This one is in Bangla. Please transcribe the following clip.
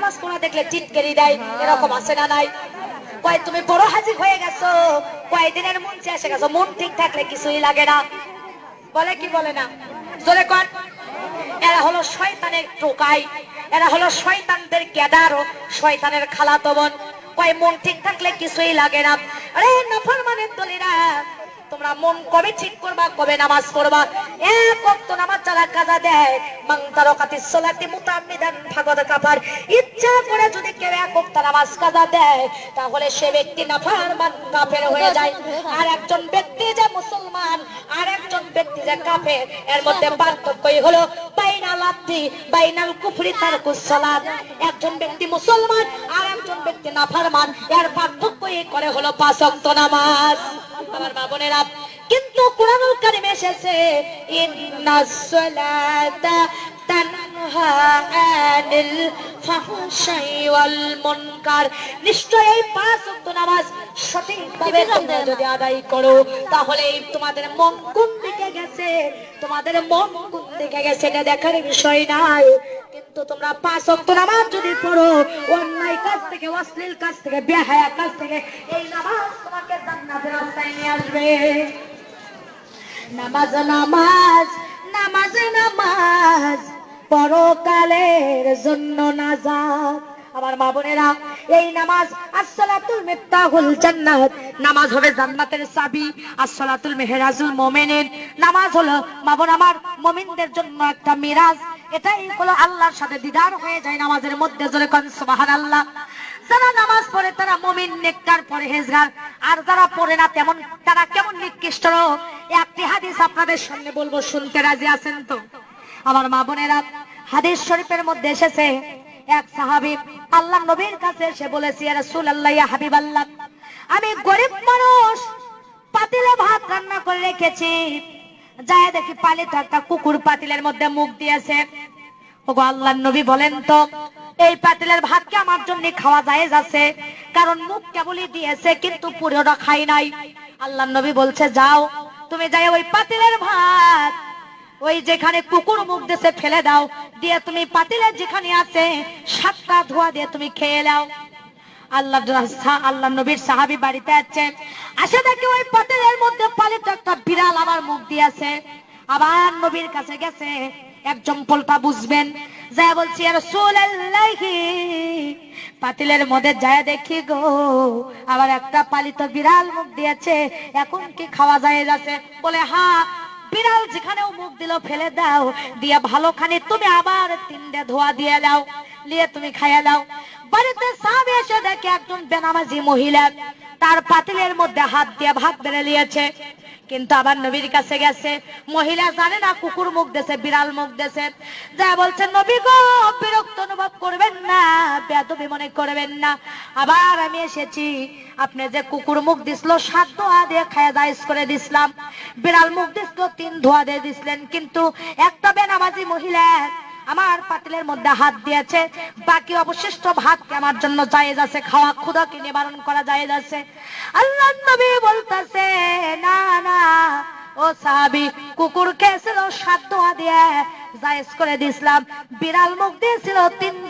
নামাজ পড়া দেখলে টিটকেরি দেয়, এরকম আছে না নাই? কয় তুমি বড় হাজির হয়ে গেছো, কয়দিনের মন এসে গেছো, মন ঠিক থাকলে কিছুই লাগে না, বলে কি বলে না? জোরে কর। এরা হলো শয়তানের টোকাই, এরা হলো শয়তানদের গ্যাদার, শয়তানের খালাতো বোন। কয় মন ঠিক থাকলে কিছুই লাগে না। আরে নাফরমানের দলেরা, তোমরা মন কবে ঠিক করবা, কবে নামাজ পড়বা? এক ওয়াক্ত নামাজ যারা কাজা দেয়, মান তারাকাতিস সালাতি মুতাআম্মিদান ফাকাদ কাফার, ইচ্ছা করে যদি কেউ এক ওয়াক্ত নামাজ কাজা দেয়, তাহলে সে ব্যক্তি নাফরমান কাফের হয়ে যায়। আর একজন ব্যক্তি যে মুসলমান, আর একজন ব্যক্তি যে কাফের, এর মধ্যে পার্থক্যই হলো বাইনাল আব্দি বাইনাল কুফরি তারকুস সালাত। একজন ব্যক্তি মুসলমান, আর একজন ব্যক্তি নাফরমান, এর পার্থক্যই করে হলো 5 ওয়াক্ত নামাজ। আমার মা বোনেরা, কিন্তু কুরআনুল কারীমে এসেছে ইন্নাস সালাতা তানহা আনিল ফাহশাই ওয়াল মুনকার, নিশ্চয়ই 5 ওয়াক্ত নামাজ সঠিকভাবে তোমরা যদি আদায় করো, তাহলে তোমাদের মন কোন দিকে গেছে, তোমাদের মন কোন দিকে গেছে এটা দেখার বিষয় নাই। কিন্তু তোমরা 5 ওয়াক্ত নামাজ যদি পড়ো, অন্যায় কাজ থেকে, অশ্লীল কাজ থেকে, বেহায়া কাজ থেকে, এই নামাজ তোমাকে জান্নাতের রাস্তায় নিয়ে আসবে। নামাজ নামাজ নামাজ নামাজ পরকালের জন্য নাজাত। আমার মা বোনেরা, এই নামাজ আসসালাতুল মিফতাহুল জান্নাত, নামাজ হবে জান্নাতের চাবি। আসসালাতুল মেহরাজুল মুমিনিন, নামাজ হলো মা বোন আমার মুমিনদের জন্য একটা মিরাজ। এটাই হলো আল্লাহর সাথে দিদার হয়ে যায় নামাজের মধ্যে। জোরে কোন সুবহানাল্লাহ। যারা নামাজ পড়ে তারা মুমিন, নেককার, পরহেজগার। আর যারা পড়ে না তেমন তারা কেমন নিকৃষ্ট। একটি হাদিস আপনাদের সামনে বলবো, শুনতে রাজি আছেন তো? আমার মা বোনেরা, হাদিস শরীফের মধ্যে এসেছে এক সাহাবী আল্লাহর নবীর কাছে এসে বলেছে, ইয়া রাসূলুল্লাহ, ইয়া হাবিবাল্লাহ, আমি গরিব মানুষ, পাতিলে ভাত রান্না করে রেখেছি, যায় দেখি পালিত একটা কুকুর পাতিলের মধ্যে মুখ দিয়েছে। ওগো আল্লাহর নবী, বলেন তো এই পাতিলের ভাত কি আমার জন্য খাওয়া জায়েজ আছে? কারণ মুখ কেবলই দিয়েছে, কিন্তু পুরোটা খাই নাই। আল্লাহর নবী বলছে, যাও তুমি যাই ওই পাতিলের ভাত ওই যেখানে কুকুর মুখ দিয়েছে ফেলে দাও, দিয়ে তুমি পাতিলের যেখানে আছে 7টা ধোয়া দিয়ে তুমি খেয়ে নাও। আল্লাহ নবীর সাহাবী বাড়িতে আছে, আসে দেখি ওই পাতিলের মধ্যে পালিত একটা বিড়াল আমার মুখ দিয়েছে। আবার নবীর কাছে গেছে, একজন পোলটা বুঝবেন, যা বলছি, ইয়া রাসূলুল্লাহ, পাতিলের মধ্যে যায় দেখি গো আবার একটা পালিত বিড়াল মুখ দিয়েছে, এখন কি খাওয়া যায় যাচ্ছে? বলে, হ্যাঁ, বিড়াল যেখানেও মুখ দিল ফেলে দাও, দিয়ে ভালোখানে তুমি আবার 3টে ধোয়া দিয়ে দাও, নিয়ে তুমি খাইয়া দাও। বাড়িতে সাহাবী এসে দেখে একজন বেনামাজি মহিলা তার পাতিলের মধ্যে হাত দিয়ে ভাত বেড়ে নিয়েছে। কিন্তু আবার নবীর কাছে গেছে, মহিলা জানে না কুকুর মুখ দিয়েছে, বিড়াল মুখ দিয়েছে। যা বলছে, নবী গো, বিরক্ত অনুভব করবেন না, বেয়াদবি মনে করবেন না, আবার আমি এসেছি, আপনি যে কুকুর মুখ দিছিল 7 ধোয়া দিয়ে খায়া দাইস করে দিছিলাম, বিড়াল মুখ দিছিল 3 ধোয়া দিয়ে দিছিলেন, কিন্তু একটা বেনামাজি মহিলা আমার পাতিলের মধ্যে হাত দিয়েছে, বাকি অবশিষ্ট ভাত আমার জন্য জায়েজ আছে, খাওয়া ক্ষুধাকে নিবারণ করা জায়েজ আছে। আল্লাহর নবী বলতেছে, না না ও সাহাবী, কুকুর খেয়েছিল 7 ধোয়া দিয়ে জায়েজ করে দিছিলাম, বিড়াল মুখ দিয়েছিল 3